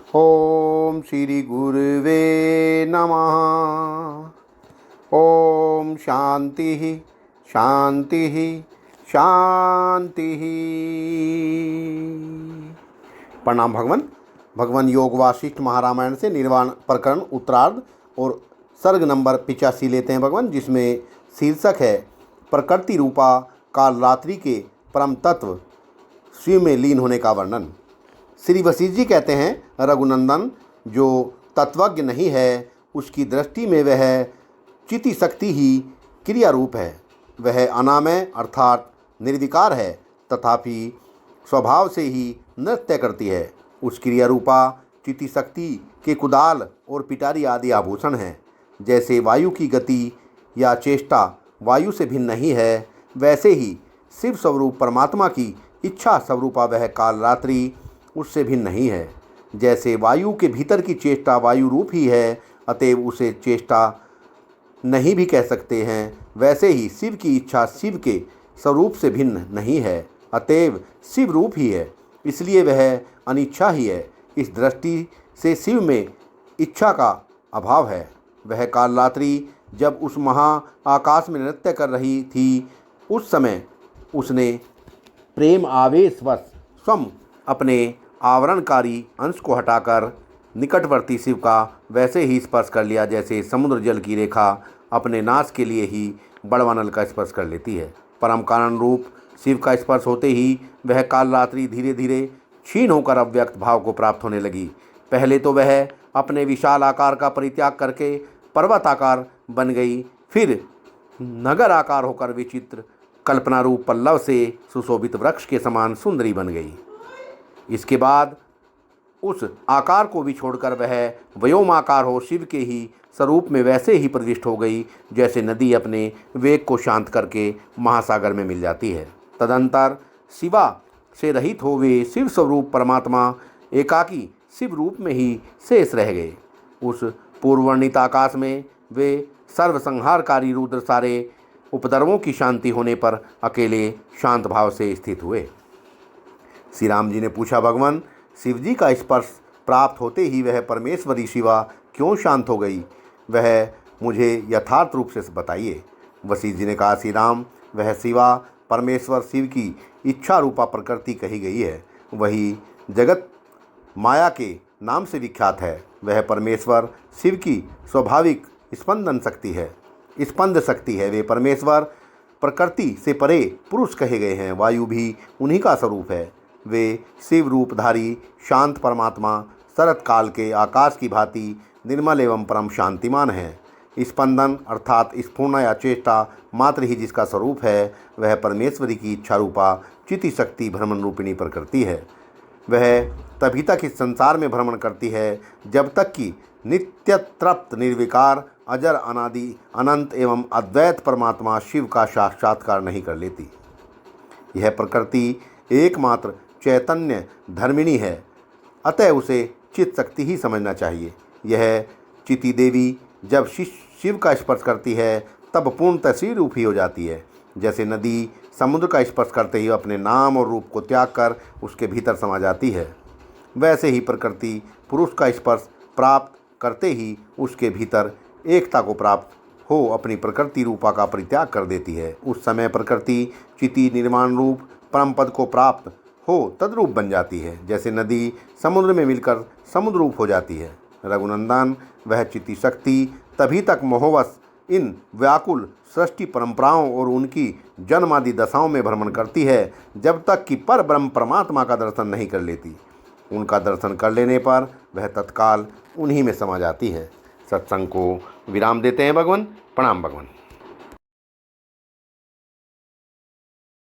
ओम श्री गुरुवे नमः। ओम शांति शांति शांति। प्रणाम भगवान। भगवान योग वासिष्ठ महारामायण से निर्वाण प्रकरण उत्तरार्ध और सर्ग नंबर 85 लेते हैं भगवान, जिसमें शीर्षक है प्रकृति रूपा काल रात्रि के परम तत्व शिव में लीन होने का वर्णन। श्री वशिष्ठ जी कहते हैं, रघुनंदन, जो तत्वज्ञ नहीं है उसकी दृष्टि में वह चिति शक्ति ही क्रिया रूप है। वह अनामय अर्थात निर्विकार है, तथापि स्वभाव से ही नृत्य करती है। उस क्रिया रूपा चिति शक्ति के कुदाल और पिटारी आदि आभूषण हैं। जैसे वायु की गति या चेष्टा वायु से भिन्न नहीं है, वैसे ही शिव स्वरूप परमात्मा की इच्छा स्वरूपा वह काल रात्रि उससे भिन्न नहीं है। जैसे वायु के भीतर की चेष्टा वायु रूप ही है, अतएव उसे चेष्टा नहीं भी कह सकते हैं, वैसे ही शिव की इच्छा शिव के स्वरूप से भिन्न नहीं है, अतएव शिव रूप ही है, इसलिए वह अनिच्छा ही है। इस दृष्टि से शिव में इच्छा का अभाव है। वह काल रात्रि जब उस महा आकाश में नृत्य कर रही थी, उस समय उसने प्रेम आवेशवश स्वयं अपने आवरणकारी अंश को हटाकर निकटवर्ती शिव का वैसे ही स्पर्श कर लिया, जैसे समुद्र जल की रेखा अपने नाश के लिए ही बड़वानल का स्पर्श कर लेती है। परम कारण रूप शिव का स्पर्श होते ही वह काल रात्रि धीरे धीरे क्षीण होकर अव्यक्त भाव को प्राप्त होने लगी। पहले तो वह अपने विशाल आकार का परित्याग करके पर्वत आकार बन गई, फिर नगर आकार होकर विचित्र कल्पना रूप पल्लव से सुशोभित वृक्ष के समान सुंदरी बन गई। इसके बाद उस आकार को भी छोड़कर वह व्योमाकार हो शिव के ही स्वरूप में वैसे ही प्रविष्ट हो गई, जैसे नदी अपने वेग को शांत करके महासागर में मिल जाती है। तदंतर शिवा से रहित हो वे शिव स्वरूप परमात्मा एकाकी शिव रूप में ही शेष रह गए। उस पूर्ववर्णित आकाश में वे सर्वसंहारकारी रुद्र सारे उपद्रवों की शांति होने पर अकेले शांत भाव से स्थित हुए। श्री राम जी ने पूछा, भगवान, शिव जी का स्पर्श प्राप्त होते ही वह परमेश्वरी शिवा क्यों शांत हो गई? वह मुझे यथार्थ रूप से बताइए। वशिष्ठ जी ने कहा, श्री राम, वह शिवा परमेश्वर शिव की इच्छा रूपा प्रकृति कही गई है। वही जगत माया के नाम से विख्यात है। वह परमेश्वर शिव की स्वाभाविक स्पंद शक्ति है। वे परमेश्वर प्रकृति से परे पुरुष कहे गए हैं। वायु भी उन्हीं का स्वरूप है। वे शिव रूपधारी शांत परमात्मा शरत काल के आकाश की भांति निर्मल एवं परम शांतिमान हैं। स्पंदन अर्थात स्फूर्णा या चेष्टा मात्र ही जिसका स्वरूप है, वह परमेश्वरी की इच्छा रूपा चिति शक्ति भ्रमण रूपिणी प्रकृति है। वह तभी तक इस संसार में भ्रमण करती है जब तक कि नित्य तृप्त निर्विकार अजर अनादि अनंत एवं अद्वैत परमात्मा शिव का साक्षात्कार नहीं कर लेती। यह प्रकृति एकमात्र चैतन्य धर्मिणी है, अतः उसे चित शक्ति ही समझना चाहिए। यह चिति देवी जब शिव का स्पर्श करती है तब पूर्णतः शिव रूप ही हो जाती है। जैसे नदी समुद्र का स्पर्श करते ही अपने नाम और रूप को त्याग कर उसके भीतर समा जाती है, वैसे ही प्रकृति पुरुष का स्पर्श प्राप्त करते ही उसके भीतर एकता को प्राप्त हो अपनी प्रकृति रूपा का परित्याग कर देती है। उस समय प्रकृति चिति निर्माण रूप परम पद को प्राप्त हो तद्रूप बन जाती है, जैसे नदी समुद्र में मिलकर समुद्र रूप हो जाती है। रघुनंदन, वह चिति शक्ति तभी तक मोहवश इन व्याकुल सृष्टि परंपराओं और उनकी जन्मादि दशाओं में भ्रमण करती है जब तक कि पर ब्रह्म परमात्मा का दर्शन नहीं कर लेती। उनका दर्शन कर लेने पर वह तत्काल उन्हीं में समा जाती है। सत्संग को विराम देते हैं भगवान। प्रणाम भगवान।